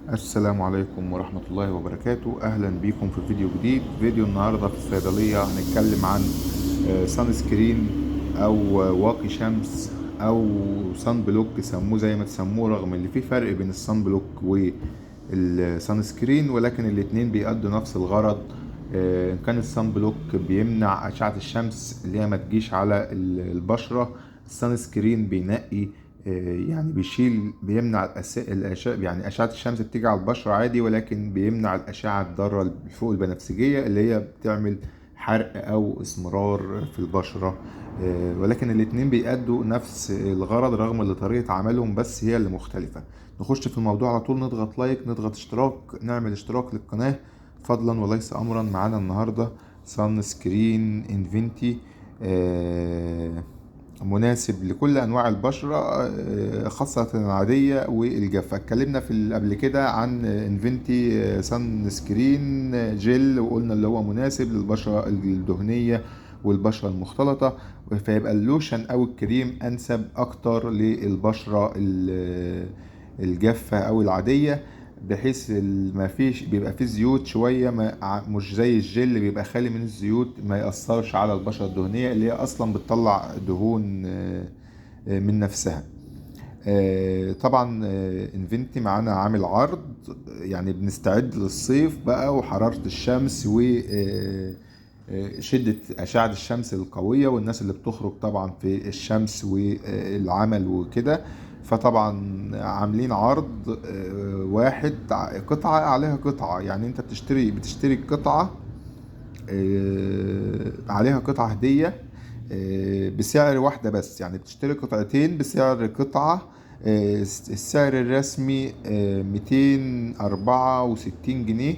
السلام عليكم ورحمة الله وبركاته. أهلا بكم في فيديو جديد. فيديو النهاردة في الصيدلية هنتكلم عن سان سكرين أو واقي شمس أو صن بلوك، سموه زي ما تسموه، رغم اللي فيه فرق بين الصن بلوك والسان سكرين، ولكن الاتنين بيأدوا نفس الغرض. إن كان الصن بلوك بيمنع أشعة الشمس اللي هي ما تجيش على البشرة، السان سكرين بينقي، يعني بيمنع الأشعة، يعني أشعة الشمس بتيجي على البشرة عادي، ولكن بيمنع الأشعة الضارة فوق البنفسجية اللي هي بتعمل حرق أو اسمرار في البشرة. ولكن الاتنين بيأدوا نفس الغرض رغم ان طريقة عملهم بس هي اللي مختلفة. نخش في الموضوع على طول، نضغط لايك، نضغط اشتراك، نعمل اشتراك للقناة فضلا وليس أمرا. معانا النهاردة سان سكرين انفينتي، مناسب لكل انواع البشره، خاصه العاديه والجافه. اتكلمنا قبل كده عن انفينتي سان سكرين جل، وقلنا اللي هو مناسب للبشره الدهنيه والبشره المختلطه، فيبقى اللوشن او الكريم انسب اكتر للبشره الجافه او العاديه، بحيث ما فيش بيبقى فيه زيوت شويه، مش زي الجل بيبقى خالي من الزيوت، ما يأثرش على البشره الدهنيه اللي هي اصلا بتطلع دهون من نفسها. طبعا انفينتي معانا عامل عرض، يعني بنستعد للصيف بقى وحرارة الشمس و شدة أشعة الشمس القوية، والناس اللي بتخرج طبعا في الشمس والعمل وكده. فطبعا عاملين عرض واحد قطعة عليها قطعة، يعني انت بتشتري قطعة عليها قطعة هدية بسعر واحدة بس، يعني بتشتري قطعتين بسعر قطعة. السعر الرسمي 264 جنيه.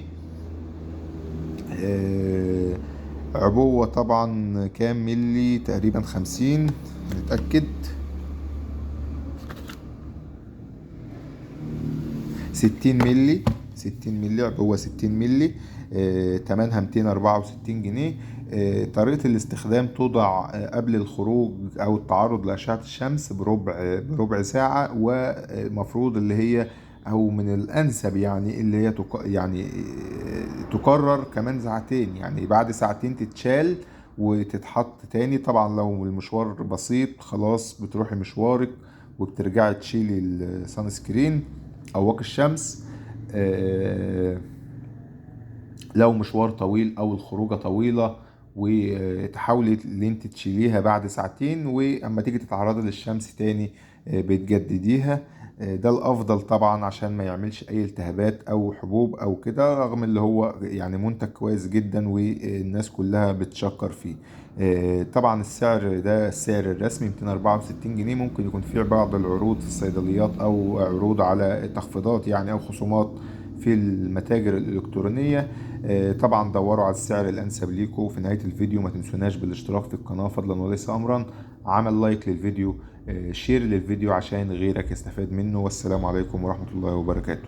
عبوة طبعا كام ملي؟ تقريبا 50، نتأكد. 60 ملي، 60 ملي، عبوة 60 ملي. تمنها 264 جنيه. طريقة الاستخدام: توضع قبل الخروج أو التعرض لأشعة الشمس بربع ساعة، ومفروض اللي هي أو من الأنسب يعني اللي هي تكرر كمان ساعتين، يعني بعد ساعتين تتشال وتتحط تاني. طبعا لو المشوار بسيط خلاص بتروحي مشوارك وبترجعي تشيلي السان سكرين او واقي الشمس. لو مشوار طويل او الخروجه طويله، وتحاولي ان انت تشيليها بعد ساعتين، واما تيجي تتعرضي للشمس تاني بتجدديها. ده الافضل طبعا عشان ما يعملش اي التهابات او حبوب او كده، رغم اللي هو يعني منتج كويس جدا والناس كلها بتشكر فيه. طبعا السعر ده السعر الرسمي 264 جنيه. ممكن يكون في بعض العروض في الصيدليات او عروض على تخفيضات يعني او خصومات في المتاجر الإلكترونية. طبعا دوروا على السعر الأنسب ليكم. في نهاية الفيديو ما تنسوناش بالاشتراك في القناة فضلا وليس أمرا، عمل لايك للفيديو، شير للفيديو عشان غيرك يستفاد منه. والسلام عليكم ورحمة الله وبركاته.